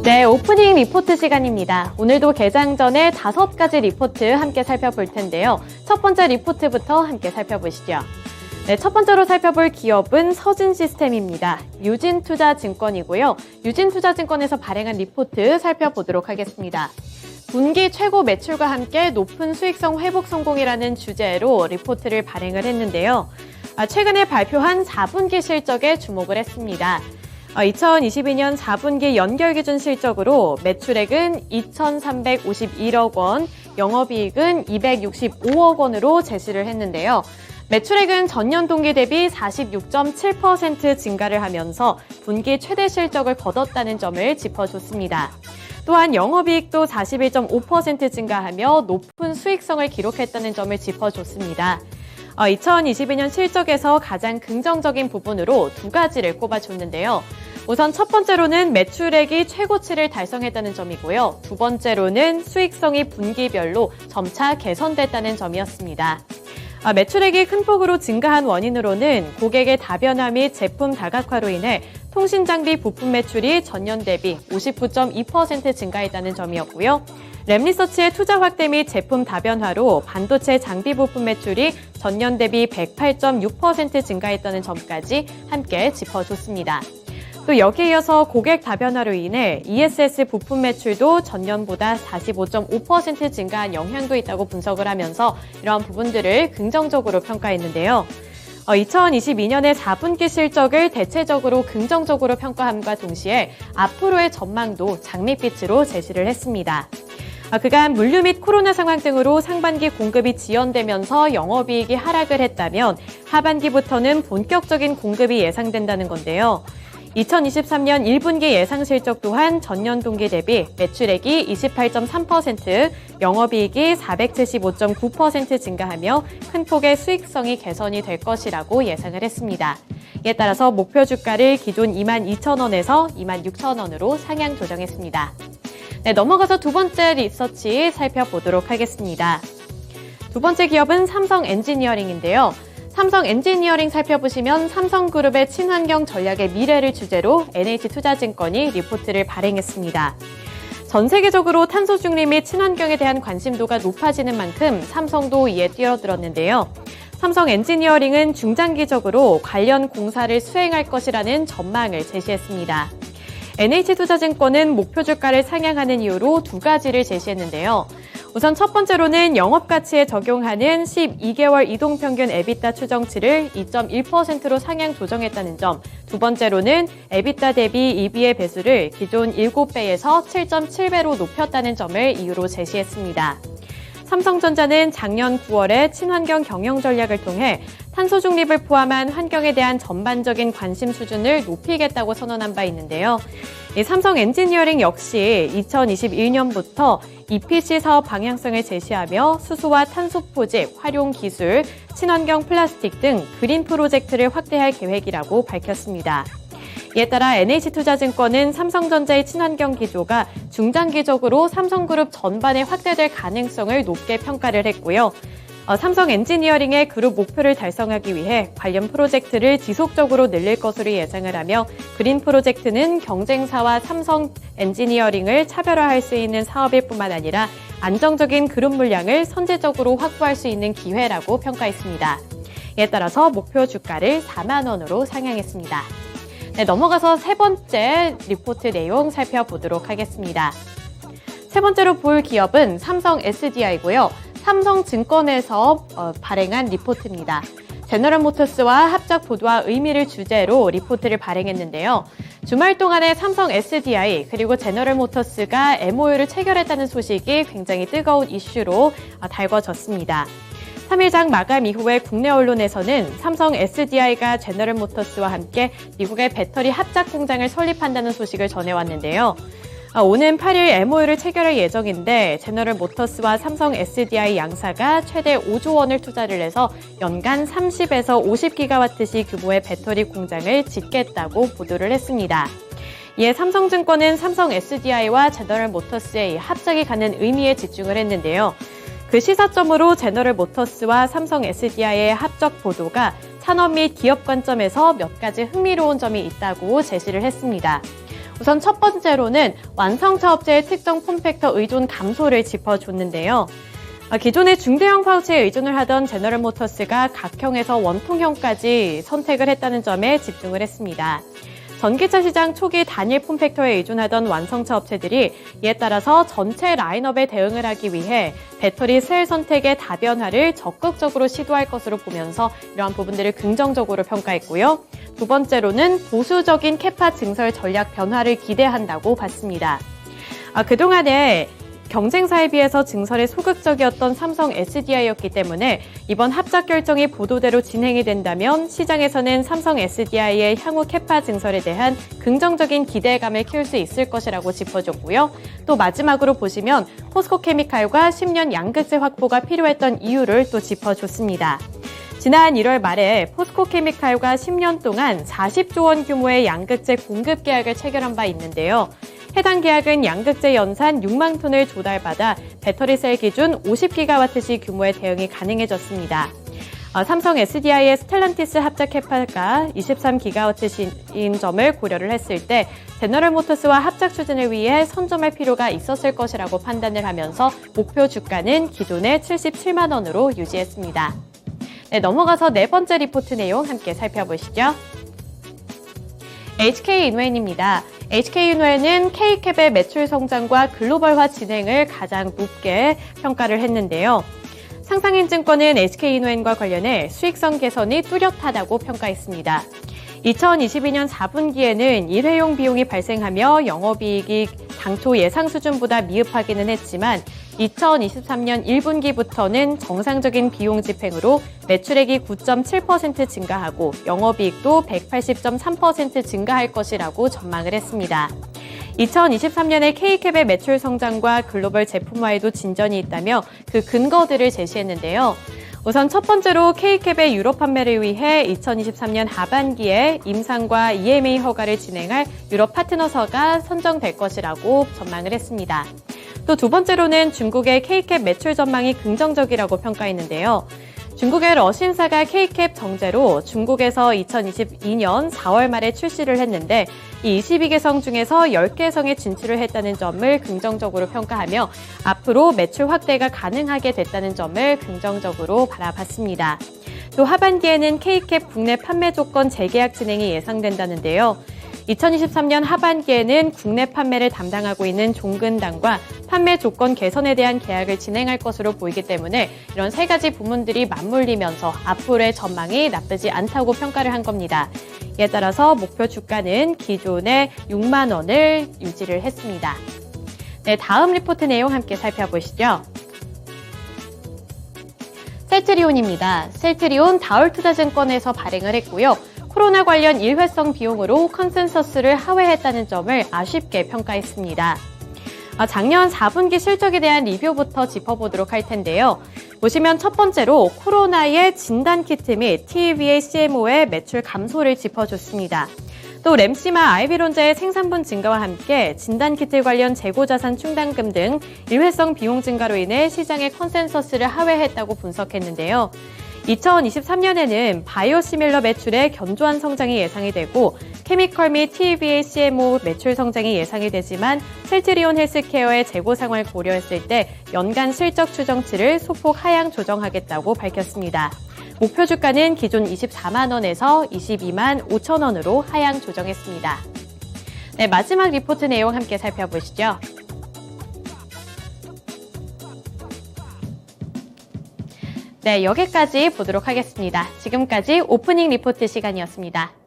네, 오프닝 리포트 시간입니다. 오늘도 개장 전에 5가지 리포트 함께 살펴볼 텐데요. 첫 번째 리포트부터 함께 살펴보시죠. 네, 첫 번째로 살펴볼 기업은 서진시스템입니다. 유진투자증권이고요. 유진투자증권에서 발행한 리포트 살펴보도록 하겠습니다. 분기 최고 매출과 함께 높은 수익성 회복 성공이라는 주제로 리포트를 발행을 했는데요. 최근에 발표한 4분기 실적에 주목을 했습니다. 2022년 4분기 연결 기준 실적으로 매출액은 2,351억 원, 영업이익은 265억 원으로 제시를 했는데요. 매출액은 전년 동기 대비 46.7% 증가를 하면서 분기 최대 실적을 거뒀다는 점을 짚어줬습니다. 또한 영업이익도 41.5% 증가하며 높은 수익성을 기록했다는 점을 짚어줬습니다. 2022년 실적에서 가장 긍정적인 부분으로 2가지를 꼽아줬는데요. 우선 첫 번째로는 매출액이 최고치를 달성했다는 점이고요. 두 번째로는 수익성이 분기별로 점차 개선됐다는 점이었습니다. 매출액이 큰 폭으로 증가한 원인으로는 고객의 다변화 및 제품 다각화로 인해 통신장비 부품 매출이 전년 대비 59.2% 증가했다는 점이었고요. 램리서치의 투자 확대 및 제품 다변화로 반도체 장비 부품 매출이 전년 대비 108.6% 증가했다는 점까지 함께 짚어줬습니다. 또 여기에 이어서 고객 다변화로 인해 ESS 부품 매출도 전년보다 45.5% 증가한 영향도 있다고 분석을 하면서 이러한 부분들을 긍정적으로 평가했는데요. 2022년의 4분기 실적을 대체적으로 긍정적으로 평가함과 동시에 앞으로의 전망도 장밋빛으로 제시를 했습니다. 그간 물류 및 코로나 상황 등으로 상반기 공급이 지연되면서 영업이익이 하락을 했다면 하반기부터는 본격적인 공급이 예상된다는 건데요. 2023년 1분기 예상 실적 또한 전년 동기 대비 매출액이 28.3%, 영업이익이 475.9% 증가하며 큰 폭의 수익성이 개선이 될 것이라고 예상을 했습니다. 이에 따라서 목표 주가를 기존 22,000원에서 26,000원으로 상향 조정했습니다. 네, 넘어가서 두 번째 리서치 살펴보도록 하겠습니다. 두 번째 기업은 삼성 엔지니어링인데요. 삼성 엔지니어링 살펴보시면 삼성그룹의 친환경 전략의 미래를 주제로 NH투자증권이 리포트를 발행했습니다. 전 세계적으로 탄소 중립 및 친환경에 대한 관심도가 높아지는 만큼 삼성도 이에 뛰어들었는데요. 삼성 엔지니어링은 중장기적으로 관련 공사를 수행할 것이라는 전망을 제시했습니다. NH투자증권은 목표 주가를 상향하는 이유로 2가지를 제시했는데요. 우선 첫 번째로는 영업가치에 적용하는 12개월 이동평균 EBITDA 추정치를 2.1%로 상향 조정했다는 점, 두 번째로는 EBITDA 대비 EB의 배수를 기존 7배에서 7.7배로 높였다는 점을 이유로 제시했습니다. 삼성전자는 작년 9월에 친환경 경영 전략을 통해 탄소 중립을 포함한 환경에 대한 전반적인 관심 수준을 높이겠다고 선언한 바 있는데요. 삼성 엔지니어링 역시 2021년부터 EPC 사업 방향성을 제시하며 수소와 탄소 포집, 활용 기술, 친환경 플라스틱 등 그린 프로젝트를 확대할 계획이라고 밝혔습니다. 이에 따라 NH투자증권은 삼성전자의 친환경 기조가 중장기적으로 삼성그룹 전반에 확대될 가능성을 높게 평가를 했고요. 삼성 엔지니어링의 그룹 목표를 달성하기 위해 관련 프로젝트를 지속적으로 늘릴 것으로 예상을 하며 그린 프로젝트는 경쟁사와 삼성 엔지니어링을 차별화할 수 있는 사업일 뿐만 아니라 안정적인 그룹 물량을 선제적으로 확보할 수 있는 기회라고 평가했습니다. 이에 따라서 목표 주가를 4만 원으로 상향했습니다. 네, 넘어가서 세 번째 리포트 내용 살펴보도록 하겠습니다. 세 번째로 볼 기업은 삼성 SDI고요. 삼성증권에서 발행한 리포트입니다. 제너럴모터스와 합작 보도와 의미를 주제로 리포트를 발행했는데요. 주말 동안에 삼성 SDI 그리고 제너럴모터스가 MOU를 체결했다는 소식이 굉장히 뜨거운 이슈로 달궈졌습니다. 3일장 마감 이후에 국내 언론에서는 삼성 SDI가 제너럴모터스와 함께 미국의 배터리 합작 공장을 설립한다는 소식을 전해왔는데요. 오는 8일 MOU를 체결할 예정인데 제너럴모터스와 삼성 SDI 양사가 최대 5조 원을 투자를 해서 연간 30에서 50기가와트시 규모의 배터리 공장을 짓겠다고 보도를 했습니다. 이에 삼성증권은 삼성 SDI와 제너럴모터스의 합작이 갖는 의미에 집중을 했는데요. 그 시사점으로 제너럴모터스와 삼성 SDI의 합작 보도가 산업 및 기업 관점에서 몇 가지 흥미로운 점이 있다고 제시를 했습니다. 우선 첫 번째로는 완성차 업체의 특정 폼팩터 의존 감소를 짚어줬는데요. 기존의 중대형 파우치에 의존을 하던 제너럴 모터스가 각형에서 원통형까지 선택을 했다는 점에 집중을 했습니다. 전기차 시장 초기 단일 폼팩터에 의존하던 완성차 업체들이 이에 따라서 전체 라인업에 대응을 하기 위해 배터리 셀 선택의 다변화를 적극적으로 시도할 것으로 보면서 이러한 부분들을 긍정적으로 평가했고요. 두 번째로는 보수적인 캐파 증설 전략 변화를 기대한다고 봤습니다. 그동안에 경쟁사에 비해서 증설에 소극적이었던 삼성 SDI였기 때문에 이번 합작 결정이 보도대로 진행이 된다면 시장에서는 삼성 SDI의 향후 캐파 증설에 대한 긍정적인 기대감을 키울 수 있을 것이라고 짚어줬고요. 또 마지막으로 보시면 포스코 케미칼과 10년 양극재 확보가 필요했던 이유를 또 짚어줬습니다. 지난 1월 말에 포스코 케미칼과 10년 동안 40조 원 규모의 양극재 공급 계약을 체결한 바 있는데요. 해당 계약은 양극재 연산 6만 톤을 조달받아 배터리셀 기준 50기가와트시 규모의 대응이 가능해졌습니다. 삼성 SDI의 스텔란티스 합작 캐파가 23기가와트인 점을 고려를 했을 때 제너럴 모터스와 합작 추진을 위해 선점할 필요가 있었을 것이라고 판단을 하면서 목표 주가는 기존의 77만 원으로 유지했습니다. 네, 넘어가서 네 번째 리포트 내용 함께 살펴보시죠. HK인웨인입니다. HK인웨인은 K캡의 매출 성장과 글로벌화 진행을 가장 높게 평가를 했는데요. 상상인증권은 HK인웨인과 관련해 수익성 개선이 뚜렷하다고 평가했습니다. 2022년 4분기에는 일회용 비용이 발생하며 영업이익이 당초 예상 수준보다 미흡하기는 했지만 2023년 1분기부터는 정상적인 비용 집행으로 매출액이 9.7% 증가하고 영업이익도 180.3% 증가할 것이라고 전망을 했습니다. 2023년에 K캡의 매출 성장과 글로벌 제품화에도 진전이 있다며 그 근거들을 제시했는데요. 우선 첫 번째로 K캡의 유럽 판매를 위해 2023년 하반기에 임상과 EMA 허가를 진행할 유럽 파트너사가 선정될 것이라고 전망을 했습니다. 또 두 번째로는 중국의 K캡 매출 전망이 긍정적이라고 평가했는데요. 중국의 러신사가 K캡 정제로 중국에서 2022년 4월 말에 출시를 했는데 이 22개 성 중에서 10개 성에 진출을 했다는 점을 긍정적으로 평가하며 앞으로 매출 확대가 가능하게 됐다는 점을 긍정적으로 바라봤습니다. 또 하반기에는 K캡 국내 판매 조건 재계약 진행이 예상된다는데요. 2023년 하반기에는 국내 판매를 담당하고 있는 종근당과 판매 조건 개선에 대한 계약을 진행할 것으로 보이기 때문에 이런 세 가지 부문들이 맞물리면서 앞으로의 전망이 나쁘지 않다고 평가를 한 겁니다. 이에 따라서 목표 주가는 기존의 6만 원을 유지를 했습니다. 네, 다음 리포트 내용 함께 살펴보시죠. 셀트리온입니다. 셀트리온 다울투자증권에서 발행을 했고요. 코로나 관련 일회성 비용으로 컨센서스를 하회했다는 점을 아쉽게 평가했습니다. 작년 4분기 실적에 대한 리뷰부터 짚어보도록 할 텐데요. 보시면 첫 번째로 코로나의 진단키트 및 TVA CMO의 매출 감소를 짚어줬습니다. 또 램시마 아이비론자의 생산분 증가와 함께 진단키트 관련 재고자산 충당금 등 일회성 비용 증가로 인해 시장의 컨센서스를 하회했다고 분석했는데요. 2023년에는 바이오시밀러 매출의 견조한 성장이 예상이 되고 케미컬 및 TVA CMO 매출 성장이 예상이 되지만 셀트리온 헬스케어의 재고 상황을 고려했을 때 연간 실적 추정치를 소폭 하향 조정하겠다고 밝혔습니다. 목표 주가는 기존 24만 원에서 22만 5천 원으로 하향 조정했습니다. 네, 마지막 리포트 내용 함께 살펴보시죠. 네, 여기까지 보도록 하겠습니다. 지금까지 오프닝 리포트 시간이었습니다.